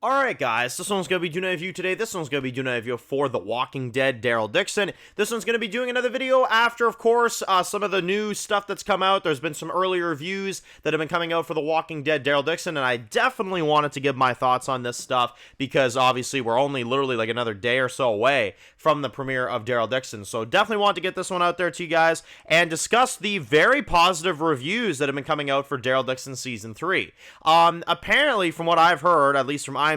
Alright guys, this one's going to be doing a review today. This one's going to be doing a review for The Walking Dead, Daryl Dixon. This one's going to be doing another video after, of course, some of the new stuff that's come out. There's been some earlier reviews that have been coming out for The Walking Dead, Daryl Dixon, and I definitely wanted to give my thoughts on this stuff because obviously we're only literally like another day or so away from the premiere of Daryl Dixon. So definitely want to get this one out there to you guys and discuss the very positive reviews that have been coming out for Daryl Dixon Season 3. Apparently, from what I've heard, at least from IMDb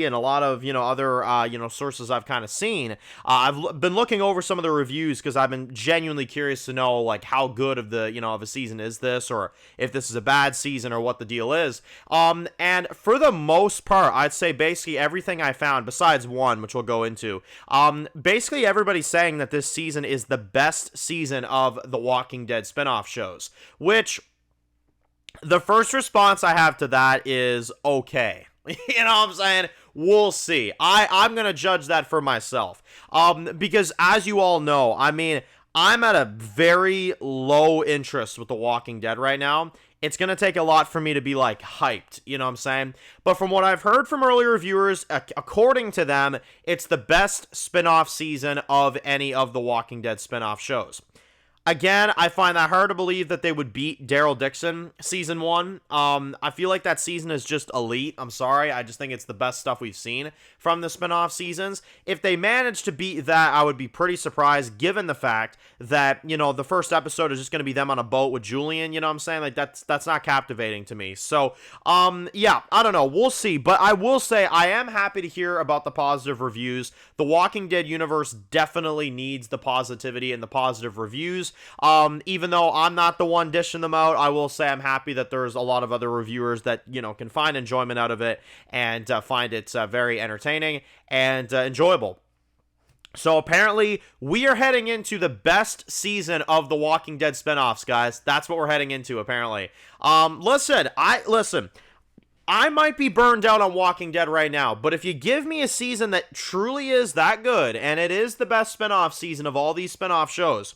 and a lot of, other, sources I've kind of seen, I've been looking over some of the reviews because I've been genuinely curious to know, like, how good of of a season is this, or if this is a bad season, or what the deal is. And for the most part, I'd say basically everything I found, besides one, which we'll go into, basically everybody's saying that this season is the best season of the Walking Dead spinoff shows, which the first response I have to that is okay. You know what I'm saying? We'll see. I'm going to judge that for myself. Because as you all know, I mean, I'm at a very low interest with The Walking Dead right now. It's going to take a lot for me to be, like, hyped, you know what I'm saying? But from what I've heard from earlier reviewers, according to them, it's the best spin-off season of any of the Walking Dead spin-off shows. Again, I find that hard to believe that they would beat Daryl Dixon Season 1. I feel like that season is just elite. I'm sorry. I just think it's the best stuff we've seen from the spinoff seasons. If they managed to beat that, I would be pretty surprised, given the fact that, the first episode is just going to be them on a boat with Julian, you know what I'm saying? Like, that's not captivating to me. So, yeah, I don't know. We'll see. But I will say I am happy to hear about the positive reviews. The Walking Dead universe definitely needs the positivity and the positive reviews. Even though I'm not the one dishing them out, I will say I'm happy that there's a lot of other reviewers that, can find enjoyment out of it and find it very entertaining and enjoyable. So apparently, we are heading into the best season of the Walking Dead spinoffs, guys. That's what we're heading into, apparently. Listen, I might be burned out on Walking Dead right now, but if you give me a season that truly is that good, and it is the best spinoff season of all these spinoff shows,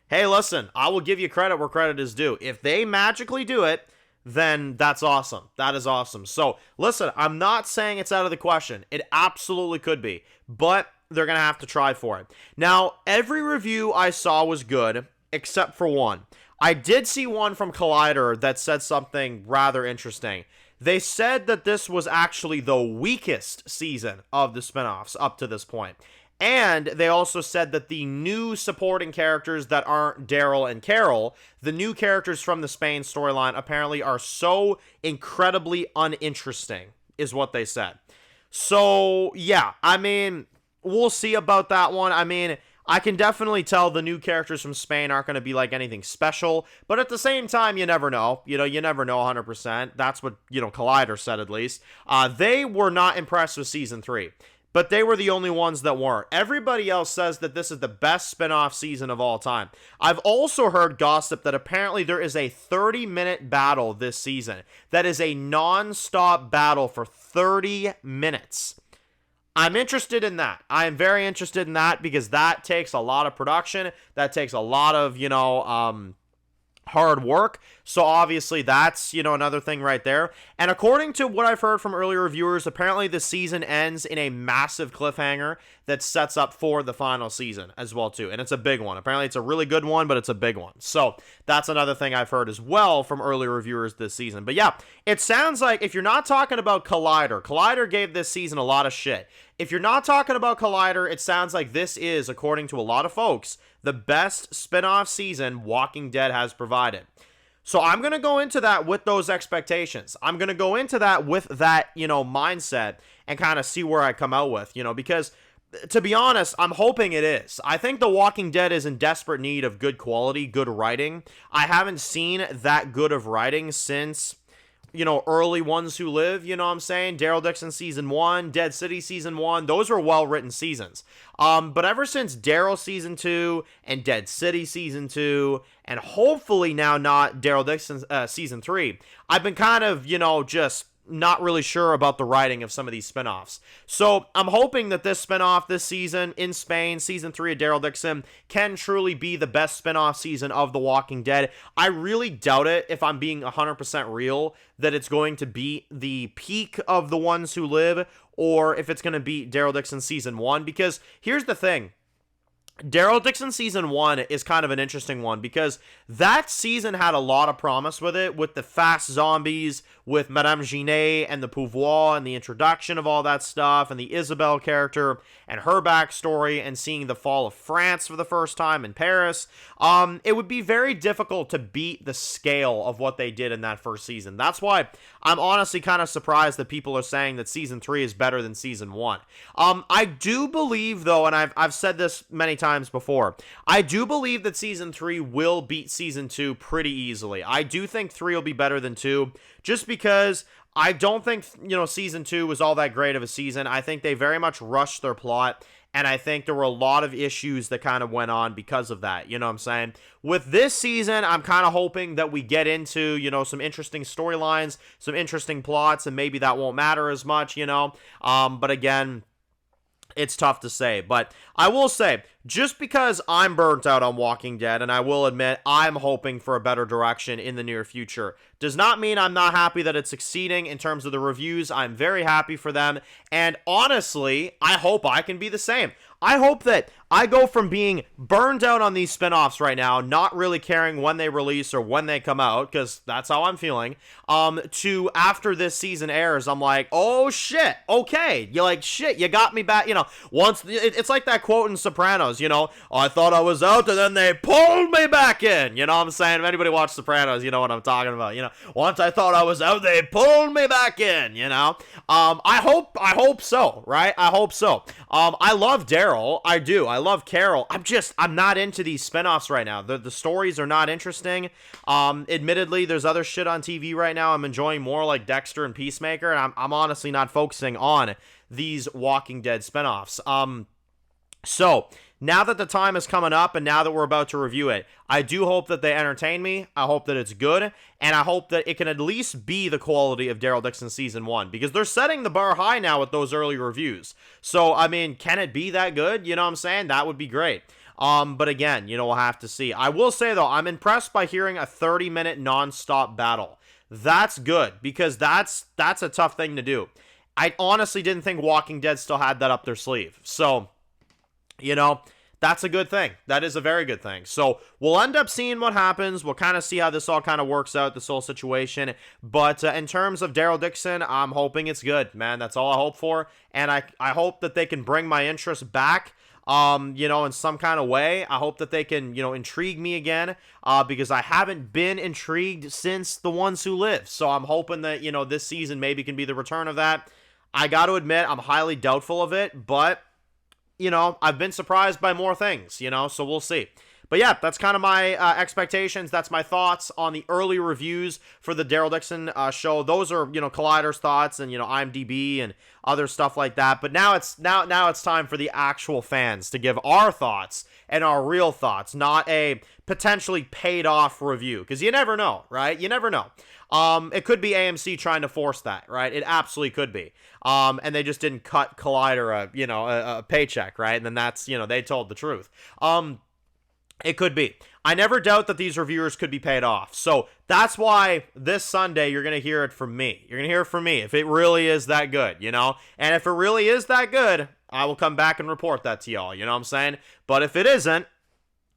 hey, listen, I will give you credit where credit is due. If they magically do it, then that's awesome. That is awesome. So, listen, I'm not saying it's out of the question. It absolutely could be, but they're going to have to try for it. Now, every review I saw was good, except for one. I did see one from Collider that said something rather interesting. They said that this was actually the weakest season of the spinoffs up to this point. And they also said that the new supporting characters that aren't Daryl and Carol, the new characters from the Spain storyline, apparently are so incredibly uninteresting, is what they said. So, yeah, I mean, we'll see about that one. I mean, I can definitely tell the new characters from Spain aren't going to be like anything special, but at the same time, you never know. You never know 100%. That's what, Collider said at least. They were not impressed with Season 3. But they were the only ones that weren't. Everybody else says that this is the best spin-off season of all time. I've also heard gossip that apparently there is a 30-minute battle this season. That is a non-stop battle for 30 minutes. I'm interested in that. I am very interested in that because that takes a lot of production. That takes a lot of, hard work. So obviously that's, another thing right there. And according to what I've heard from earlier reviewers, apparently the season ends in a massive cliffhanger that sets up for the final season as well too. And it's a big one. Apparently it's a really good one, but it's a big one. So that's another thing I've heard as well from earlier reviewers this season. But yeah, it sounds like if you're not talking about Collider gave this season a lot of shit. If you're not talking about Collider, it sounds like this is, according to a lot of folks, the best spin-off season Walking Dead has provided. So I'm going to go into that with those expectations. I'm going to go into that with that, mindset and kind of see where I come out with, because to be honest, I'm hoping it is. I think The Walking Dead is in desperate need of good quality, good writing. I haven't seen that good of writing since, early Ones Who Live, you know what I'm saying? Daryl Dixon Season 1, Dead City Season 1, those were well-written seasons. But ever since Daryl Season 2 and Dead City Season 2, and hopefully now not Daryl Dixon Season 3, I've been kind of, just not really sure about the writing of some of these spinoffs. So I'm hoping that this spinoff this season in Spain, Season 3 of Daryl Dixon, can truly be the best spinoff season of The Walking Dead. I really doubt it, if I'm being 100% real, that it's going to be the peak of The Ones Who Live or if it's going to beat Daryl Dixon Season 1, because here's the thing. Daryl Dixon Season 1 is kind of an interesting one because that season had a lot of promise with it, with the fast zombies, with Madame Genet and the pouvoir and the introduction of all that stuff and the Isabelle character and her backstory and seeing the fall of France for the first time in Paris. It would be very difficult to beat the scale of what they did in that first season. That's why I'm honestly kind of surprised that people are saying that Season 3 is better than Season 1. I do believe, though, and I've said this many times before, I do believe that Season 3 will beat Season 2 pretty easily. I do think 3 will be better than 2, just because I don't think, Season 2 was all that great of a season. I think they very much rushed their plot, and I think there were a lot of issues that kind of went on because of that, you know what I'm saying? With this season, I'm kind of hoping that we get into, some interesting storylines, some interesting plots, and maybe that won't matter as much, but again, it's tough to say. But I will say, just because I'm burnt out on Walking Dead, and I will admit I'm hoping for a better direction in the near future, does not mean I'm not happy that it's succeeding in terms of the reviews. I'm very happy for them, and honestly, I hope I can be the same. I hope that I go from being burned out on these spin-offs right now, not really caring when they release or when they come out, because that's how I'm feeling, to after this season airs, I'm like, oh shit, okay, you're like, shit, you got me back, once, it's like that quote in Sopranos, I thought I was out, and then they pulled me back in, you know what I'm saying? If anybody watched Sopranos, you know what I'm talking about, once I thought I was out, they pulled me back in, I hope so, right? I hope so. I love Daryl. I do. I love Carol. I'm not into these spinoffs right now. The stories are not interesting. Admittedly, there's other shit on TV right now I'm enjoying more, like Dexter and Peacemaker, and I'm honestly not focusing on these Walking Dead spinoffs. So, now that the time is coming up and now that we're about to review it, I do hope that they entertain me. I hope that it's good, and I hope that it can at least be the quality of Daryl Dixon Season 1, because they're setting the bar high now with those early reviews. So, can it be that good? You know what I'm saying? That would be great. But again, we'll have to see. I will say, though, I'm impressed by hearing a 30-minute non-stop battle. That's good, because that's a tough thing to do. I honestly didn't think Walking Dead still had that up their sleeve. So, that's a good thing. That is a very good thing. So we'll end up seeing what happens. We'll kind of see how this all kind of works out, this whole situation. But in terms of Daryl Dixon, I'm hoping it's good, man. That's all I hope for. And I hope that they can bring my interest back, in some kind of way. I hope that they can, intrigue me again, because I haven't been intrigued since The Ones Who Live. So I'm hoping that, this season maybe can be the return of that. I got to admit, I'm highly doubtful of it, but I've been surprised by more things, so we'll see. But yeah, that's kind of my expectations. That's my thoughts on the early reviews for the Daryl Dixon show. Those are, Collider's thoughts and, IMDb and other stuff like that. But now it's time for the actual fans to give our thoughts and our real thoughts, not a potentially paid off review, because you never know, right? You never know. It could be AMC trying to force that, right? It absolutely could be. And they just didn't cut Collider a paycheck, right? And then that's, they told the truth. It could be. I never doubt that these reviewers could be paid off. So that's why this Sunday you're going to hear it from me. You're going to hear it from me if it really is that good, And if it really is that good, I will come back and report that to y'all, you know what I'm saying? But if it isn't,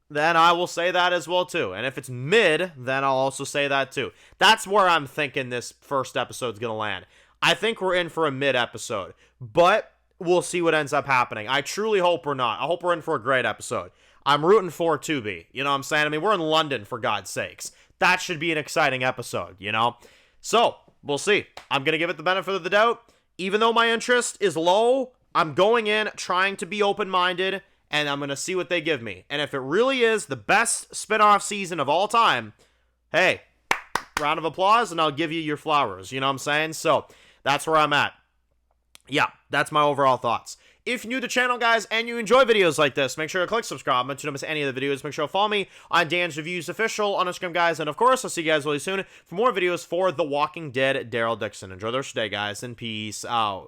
then I will say that as well too. And if it's mid, then I'll also say that too. That's where I'm thinking this first episode's going to land. I think we're in for a mid episode, but we'll see what ends up happening. I truly hope we're not. I hope we're in for a great episode. I'm rooting for it to be. You know what I'm saying? We're in London, for God's sakes. That should be an exciting episode, So, we'll see. I'm going to give it the benefit of the doubt. Even though my interest is low, I'm going in trying to be open-minded, and I'm going to see what they give me. And if it really is the best spin-off season of all time, hey, round of applause, and I'll give you your flowers. You know what I'm saying? So, that's where I'm at. Yeah, that's my overall thoughts. If you're new to the channel, guys, and you enjoy videos like this, make sure to click subscribe to not miss any of the videos. Make sure to follow me on Dan's Reviews Official on Instagram, guys. And, of course, I'll see you guys really soon for more videos for The Walking Dead Daryl Dixon. Enjoy the rest of your day, guys, and peace out.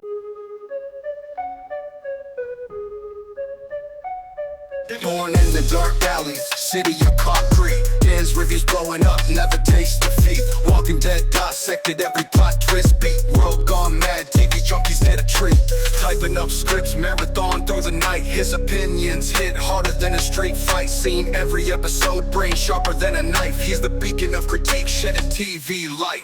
Born in the dark alleys, city of concrete. Dan's reviews blowing up, never taste defeat. Walking Dead dissected every plot twist beat. World gone mad, TV junkies did a treat. whipping up scripts, marathon through the night. His opinions hit harder than a straight fight scene. Every episode, brain sharper than a knife. He's the beacon of critique, shedding TV light.